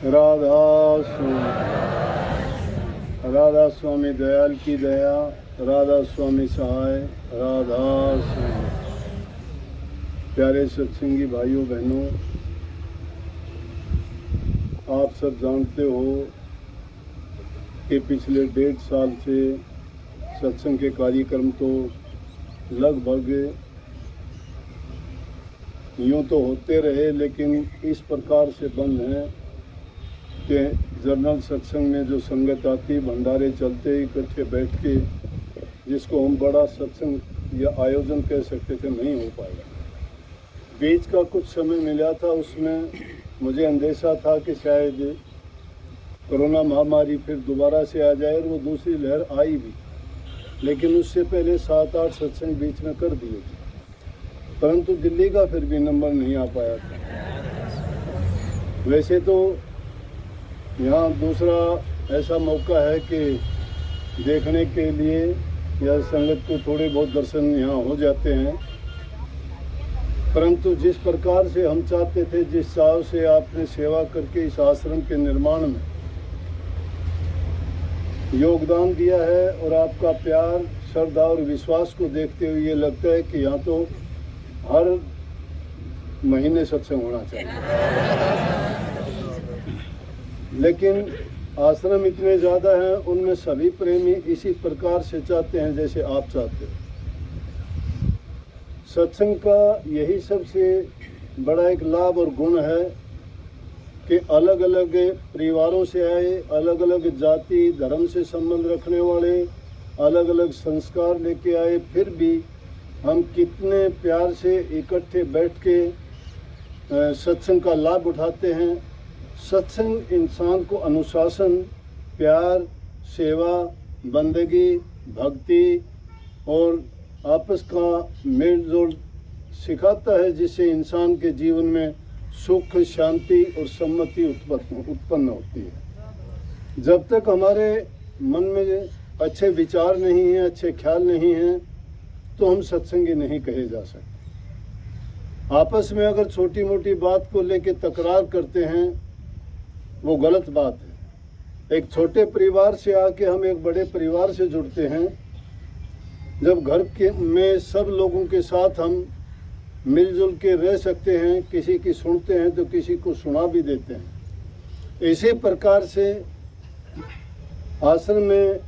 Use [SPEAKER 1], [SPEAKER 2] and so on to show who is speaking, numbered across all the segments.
[SPEAKER 1] राधा राधा स्वामी दयाल की दया, राधा स्वामी सहाय, राधा स्वामी। प्यारे सत्संगी भाइयों बहनों, आप सब जानते हो कि पिछले 1.5 साल से सत्संग के कार्यक्रम तो लगभग यूँ तो होते रहे, लेकिन इस प्रकार से बंद हैं कि जर्नल सत्संग में जो संगत आती, भंडारे चलते, इकट्ठे बैठ के जिसको हम बड़ा सत्संग या आयोजन कह सकते थे, नहीं हो पाया। बीच का कुछ समय मिला था, उसमें मुझे अंदेशा था कि शायद कोरोना महामारी फिर दोबारा से आ जाए, और वो दूसरी लहर आई भी, लेकिन उससे पहले 7-8 सत्संग बीच में कर दिए थे, परंतु दिल्ली का फिर भी नंबर नहीं आ पाया था। वैसे तो यहाँ दूसरा ऐसा मौका है कि देखने के लिए या संगत को थोड़े बहुत दर्शन यहाँ हो जाते हैं, परंतु जिस प्रकार से हम चाहते थे, जिस चाव से आपने सेवा करके इस आश्रम के निर्माण में योगदान दिया है, और आपका प्यार, श्रद्धा और विश्वास को देखते हुए ये लगता है कि यहाँ तो हर महीने सत्संग होना चाहिए। लेकिन आश्रम इतने ज़्यादा हैं, उनमें सभी प्रेमी इसी प्रकार से चाहते हैं जैसे आप चाहते हो। सत्संग का यही सबसे बड़ा एक लाभ और गुण है कि अलग अलग परिवारों से आए, अलग अलग जाति धर्म से संबंध रखने वाले, अलग अलग संस्कार लेके आए, फिर भी हम कितने प्यार से इकट्ठे बैठ के सत्संग का लाभ उठाते हैं। सत्संग इंसान को अनुशासन, प्यार, सेवा, बंदगी, भक्ति और आपस का मेल जोल सिखाता है, जिससे इंसान के जीवन में सुख, शांति और सम्मति उत्पन्न होती है। जब तक हमारे मन में अच्छे विचार नहीं हैं, अच्छे ख्याल नहीं हैं, तो हम सत्संगी नहीं कहे जा सकते। आपस में अगर छोटी मोटी बात को लेकर तकरार करते हैं, वो गलत बात है। एक छोटे परिवार से आके हम एक बड़े परिवार से जुड़ते हैं। जब घर के में सब लोगों के साथ हम मिलजुल के रह सकते हैं, किसी की सुनते हैं तो किसी को सुना भी देते हैं। इसी प्रकार से आश्रम में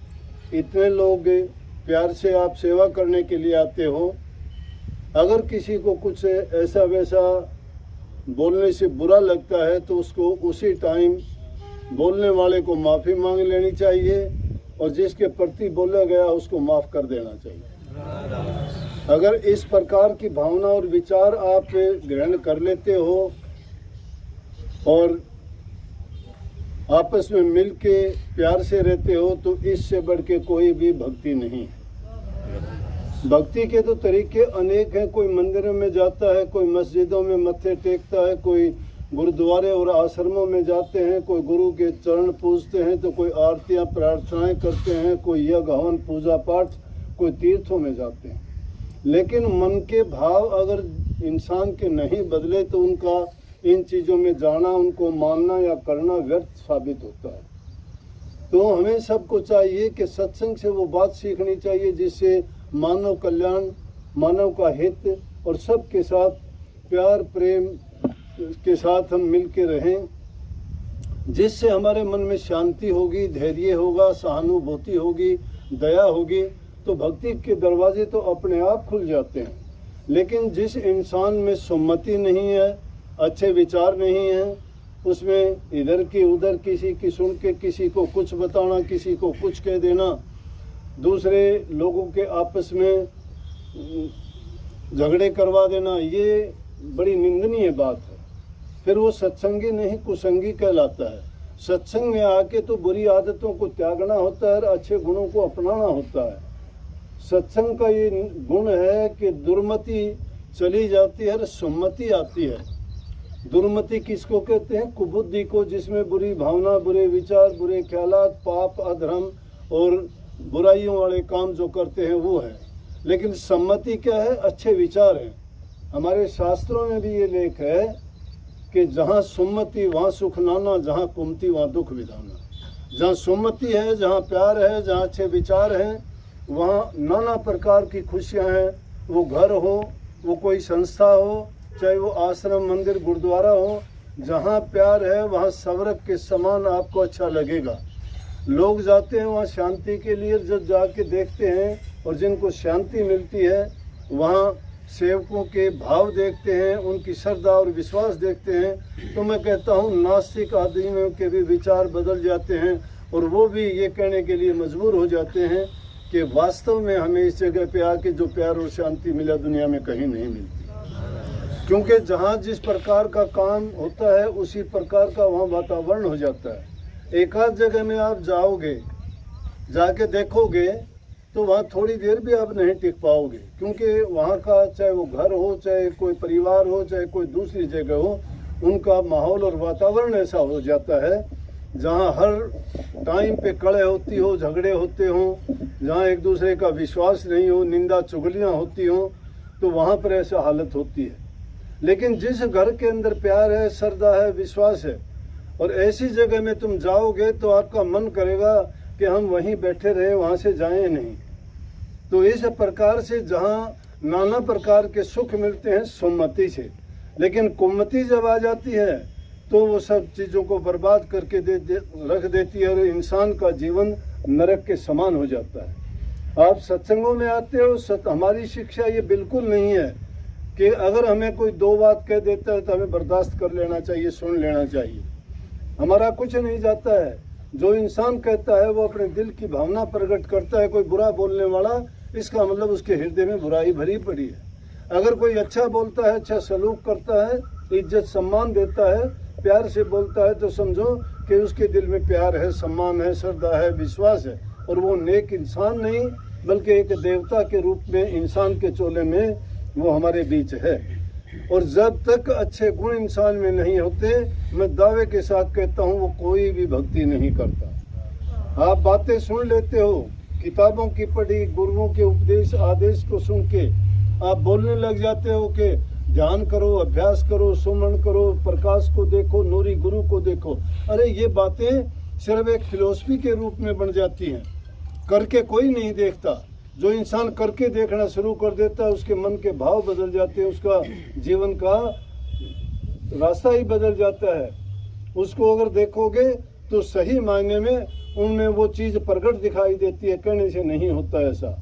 [SPEAKER 1] इतने लोग प्यार से आप सेवा करने के लिए आते हो। अगर किसी को कुछ ऐसा वैसा बोलने से बुरा लगता है तो उसको उसी टाइम बोलने वाले को माफ़ी मांग लेनी चाहिए, और जिसके प्रति बोला गया उसको माफ़ कर देना चाहिए। अगर इस प्रकार की भावना और विचार आप ग्रहण कर लेते हो और आपस में मिल के प्यार से रहते हो, तो इससे बढ़ के कोई भी भक्ति नहीं है। भक्ति के तो तरीके अनेक हैं। कोई मंदिरों में जाता है, कोई मस्जिदों में मत्थे टेकता है, कोई गुरुद्वारे और आश्रमों में जाते हैं, कोई गुरु के चरण पूजते हैं, तो कोई आरतियां प्रार्थनाएं करते हैं, कोई यज्ञ हवन पूजा पाठ, कोई तीर्थों में जाते हैं। लेकिन मन के भाव अगर इंसान के नहीं बदले तो उनका इन चीज़ों में जाना, उनको मानना या करना व्यर्थ साबित होता है। तो हमें सबको चाहिए कि सत्संग से वो बात सीखनी चाहिए जिससे मानव कल्याण, मानव का हित और सबके साथ प्यार प्रेम के साथ हम मिल के रहें, जिससे हमारे मन में शांति होगी, धैर्य होगा, सहानुभूति होगी, दया होगी, तो भक्ति के दरवाजे तो अपने आप खुल जाते हैं। लेकिन जिस इंसान में सुमति नहीं है, अच्छे विचार नहीं है, उसमें इधर की उधर किसी की सुन के किसी को कुछ बताना, किसी को कुछ कह देना, दूसरे लोगों के आपस में झगड़े करवा देना, ये बड़ी निंदनीय बात है। फिर वो सत्संगी नहीं कुसंगी कहलाता है। सत्संग में आके तो बुरी आदतों को त्यागना होता है और अच्छे गुणों को अपनाना होता है। सत्संग का ये गुण है कि दुर्मति चली जाती है और सुमति आती है। दुर्मति किसको कहते हैं? कुबुद्धि को, जिसमें बुरी भावना, बुरे विचार, बुरे ख्यालात, पाप, अधर्म और बुराइयों वाले काम जो करते हैं वो है। लेकिन सम्मति क्या है? अच्छे विचार हैं। हमारे शास्त्रों में भी ये लेख है कि जहाँ सुमति वहाँ सुख नाना, जहाँ कुमति वहाँ दुख विधाना। जहाँ सुमति है, जहाँ प्यार है, जहाँ अच्छे विचार हैं, वहाँ नाना प्रकार की खुशियाँ हैं। वो घर हो, वो कोई संस्था हो, चाहे वो आश्रम, मंदिर, गुरुद्वारा हो, जहाँ प्यार है वहाँ स्वर्ग के समान आपको अच्छा लगेगा। लोग जाते हैं वहाँ शांति के लिए, जब जाके देखते हैं और जिनको शांति मिलती है वहाँ सेवकों के भाव देखते हैं, उनकी श्रद्धा और विश्वास देखते हैं, तो मैं कहता हूँ नास्तिक आदमियों के भी विचार बदल जाते हैं और वो भी ये कहने के लिए मजबूर हो जाते हैं कि वास्तव में हमें इस जगह पे आके जो प्यार और शांति मिला दुनिया में कहीं नहीं मिलती। क्योंकि जहाँ जिस प्रकार का काम होता है उसी प्रकार का वहाँ वातावरण हो जाता है। एक आध जगह में आप जाओगे, जाके देखोगे तो वहाँ थोड़ी देर भी आप नहीं टिक पाओगे, क्योंकि वहाँ का चाहे वो घर हो, चाहे कोई परिवार हो, चाहे कोई दूसरी जगह हो, उनका माहौल और वातावरण ऐसा हो जाता है जहाँ हर टाइम पे कड़े होती हो, झगड़े होते हों, जहाँ एक दूसरे का विश्वास नहीं हो, निंदा चुगलियाँ होती हों, तो वहाँ पर ऐसा हालत होती है। लेकिन जिस घर के अंदर प्यार है, श्रद्धा है, विश्वास है, और ऐसी जगह में तुम जाओगे तो आपका मन करेगा कि हम वहीं बैठे रहे, वहाँ से जाएं नहीं। तो इस प्रकार से जहाँ नाना प्रकार के सुख मिलते हैं सुमति से, लेकिन कुमति जब आ जाती है तो वो सब चीज़ों को बर्बाद करके रख देती है और इंसान का जीवन नरक के समान हो जाता है। आप सत्संगों में आते हो, हमारी शिक्षा ये बिल्कुल नहीं है कि अगर हमें कोई दो बात कह देता है तो हमें बर्दाश्त कर लेना चाहिए, सुन लेना चाहिए। हमारा कुछ नहीं जाता है। जो इंसान कहता है वो अपने दिल की भावना प्रकट करता है। कोई बुरा बोलने वाला, इसका मतलब उसके हृदय में बुराई भरी पड़ी है। अगर कोई अच्छा बोलता है, अच्छा सलूक करता है, इज्जत सम्मान देता है, प्यार से बोलता है, तो समझो कि उसके दिल में प्यार है, सम्मान है, श्रद्धा है, विश्वास है, और वो नेक इंसान नहीं बल्कि एक देवता के रूप में इंसान के चोले में वो हमारे बीच है। और जब तक अच्छे गुण इंसान में नहीं होते, मैं दावे के साथ कहता हूँ वो कोई भी भक्ति नहीं करता। आप बातें सुन लेते हो, किताबों की पढ़ी, गुरुओं के उपदेश आदेश को सुन के आप बोलने लग जाते हो कि ध्यान करो, अभ्यास करो, सुमन करो, प्रकाश को देखो, नूरी गुरु को देखो। अरे ये बातें सिर्फ एक फिलोसफी के रूप में बन जाती हैं, करके कोई नहीं देखता। जो इंसान करके देखना शुरू कर देता है उसके मन के भाव बदल जाते हैं, उसका जीवन का रास्ता ही बदल जाता है। उसको अगर देखोगे तो सही मायने में उनमें वो चीज़ प्रकट दिखाई देती है, कहने से नहीं होता ऐसा।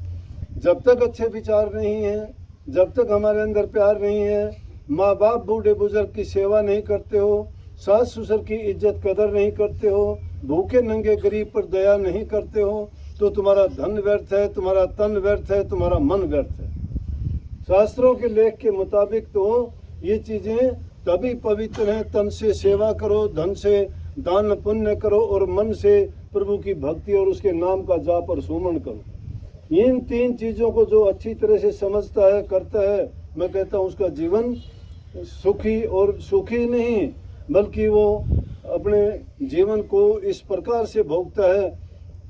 [SPEAKER 1] जब तक अच्छे विचार नहीं है, जब तक हमारे अंदर प्यार नहीं है, माँ बाप बूढ़े बुजुर्ग की सेवा नहीं करते हो, सास ससुर की इज्जत कदर नहीं करते हो, भूखे नंगे गरीब पर दया नहीं करते हो, तो तुम्हारा धन व्यर्थ है, तुम्हारा तन व्यर्थ है, तुम्हारा मन व्यर्थ है। शास्त्रों के लेख के मुताबिक तो ये चीज़ें तभी पवित्र हैं, तन से सेवा करो, धन से दान पुण्य करो और मन से प्रभु की भक्ति और उसके नाम का जाप और सुमन करो। इन तीन चीज़ों को जो अच्छी तरह से समझता है, करता है, मैं कहता हूँ उसका जीवन सुखी, और सुखी नहीं बल्कि वो अपने जीवन को इस प्रकार से भोगता है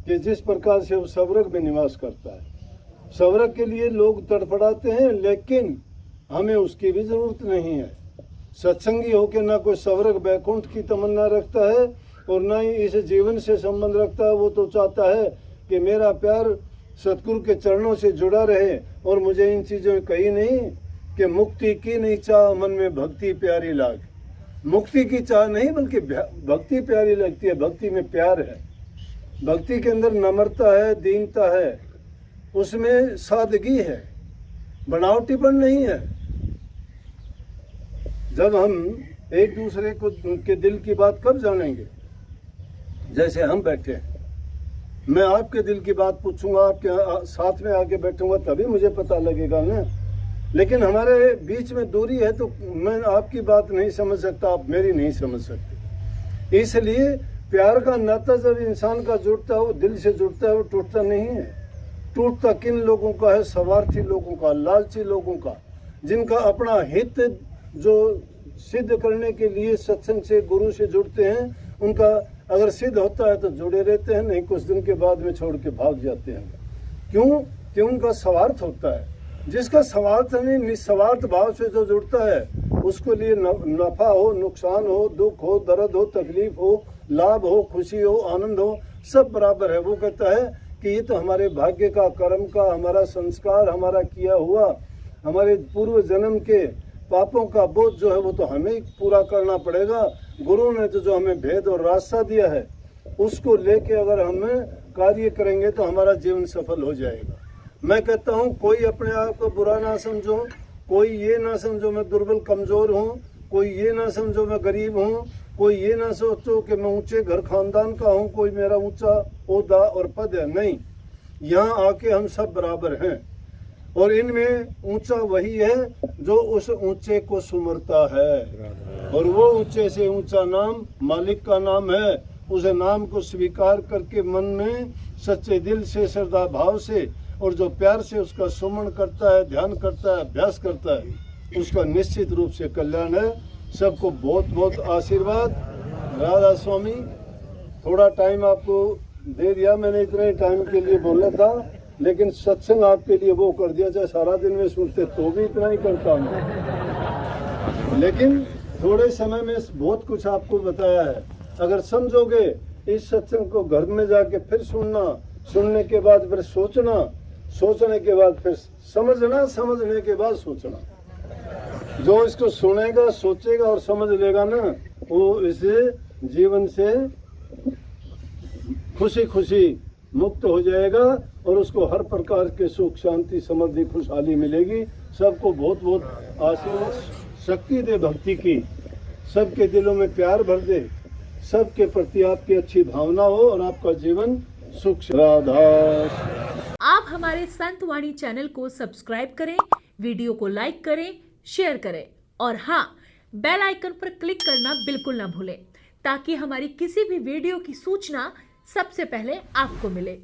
[SPEAKER 1] कि जिस प्रकार से वो स्वर्ग में निवास करता है। स्वर्ग के लिए लोग तड़फड़ाते हैं, लेकिन हमें उसकी भी ज़रूरत नहीं है। सत्संगी होकर ना कोई स्वर्ग बैकुंठ की तमन्ना रखता है और ना ही इस जीवन से संबंध रखता है। वो तो चाहता है कि मेरा प्यार सतगुरु के चरणों से जुड़ा रहे, और मुझे इन चीज़ों में कहीं नहीं कि मुक्ति की नहीं चाह, मन में भक्ति प्यारी लाग। मुक्ति की चाह नहीं बल्कि भक्ति प्यारी लगती है। भक्ति में प्यार है, भक्ति के अंदर नम्रता है, दीनता है, उसमें सादगी है, बनावटीपन नहीं है। जब हम एक दूसरे को के दिल की बात कब जानेंगे? जैसे हम बैठे हैं, मैं आपके दिल की बात पूछूंगा, आपके साथ में आके बैठूंगा, तभी मुझे पता लगेगा ना। लेकिन हमारे बीच में दूरी है तो मैं आपकी बात नहीं समझ सकता, आप मेरी नहीं समझ सकते। इसलिए प्यार का नाता जब इंसान का जुड़ता है, वो दिल से जुड़ता है, वो टूटता नहीं है। टूटता किन लोगों का है? स्वार्थी लोगों का, लालची लोगों का, जिनका अपना हित जो सिद्ध करने के लिए सत्संग से, गुरु से जुड़ते हैं। उनका अगर सिद्ध होता है तो जुड़े रहते हैं, नहीं कुछ दिन के बाद में छोड़ के भाग जाते हैं। क्यों? कि उनका स्वार्थ होता है। जिसका स्वार्थ नहीं, निस्वार्थ भाव से जो जुड़ता है उसके लिए नफा हो, नुकसान हो, दुख हो, दर्द हो, तकलीफ हो, लाभ हो, खुशी हो, आनंद हो, सब बराबर है। वो कहता है कि ये तो हमारे भाग्य का, कर्म का, हमारा संस्कार, हमारा किया हुआ, हमारे पूर्व जन्म के पापों का बोझ जो है वो तो हमें ही पूरा करना पड़ेगा। गुरु ने तो जो हमें भेद और रास्ता दिया है उसको लेके अगर हम कार्य करेंगे तो हमारा जीवन सफल हो जाएगा। मैं कहता हूँ कोई अपने आप को बुरा ना समझो, कोई ये ना समझो मैं दुर्बल कमजोर हूँ, कोई ये ना समझो मैं गरीब हूँ, कोई ये ना सोचो कि मैं ऊंचे घर खानदान का हूँ, कोई मेरा ऊंचा ओहदा और पद है। नहीं, यहाँ आके हम सब बराबर हैं और इनमें ऊंचा वही है जो उस ऊंचे को सुमरता है और वो ऊंचे से ऊंचा नाम मालिक का नाम है। उस नाम को स्वीकार करके मन में सच्चे दिल से, श्रद्धा भाव से और जो प्यार से उसका सुमरण करता है, ध्यान करता है, अभ्यास करता है, उसका निश्चित रूप से कल्याण है। सबको बहुत बहुत आशीर्वाद। राधा स्वामी, थोड़ा टाइम आपको दे दिया मैंने, इतने ही टाइम के लिए बोला था, लेकिन सत्संग आपके लिए वो कर दिया, चाहे सारा दिन में सुनते तो भी इतना ही करता हूँ, लेकिन थोड़े समय में बहुत कुछ आपको बताया है। अगर समझोगे इस सत्संग को घर में जाके फिर सुनना, सुनने के बाद फिर सोचना, सोचने के बाद फिर समझना, समझने के बाद सोचना। जो इसको सुनेगा, सोचेगा और समझ लेगा ना, वो इस जीवन से खुशी खुशी मुक्त हो जाएगा और उसको हर प्रकार के सुख, शांति, समृद्धि, खुशहाली मिलेगी। सबको बहुत बहुत आशीर्वाद, शक्ति दे भक्ति की, सबके दिलों में प्यार भर दे, सबके प्रति आपकी अच्छी भावना हो और आपका जीवन सुख। राधा।
[SPEAKER 2] आप हमारे संत वाणी चैनल को सब्सक्राइब करें, वीडियो को लाइक करें, शेयर करें और हाँ, बेल आइकन पर क्लिक करना बिल्कुल ना भूलें ताकि हमारी किसी भी वीडियो की सूचना सबसे पहले आपको मिले।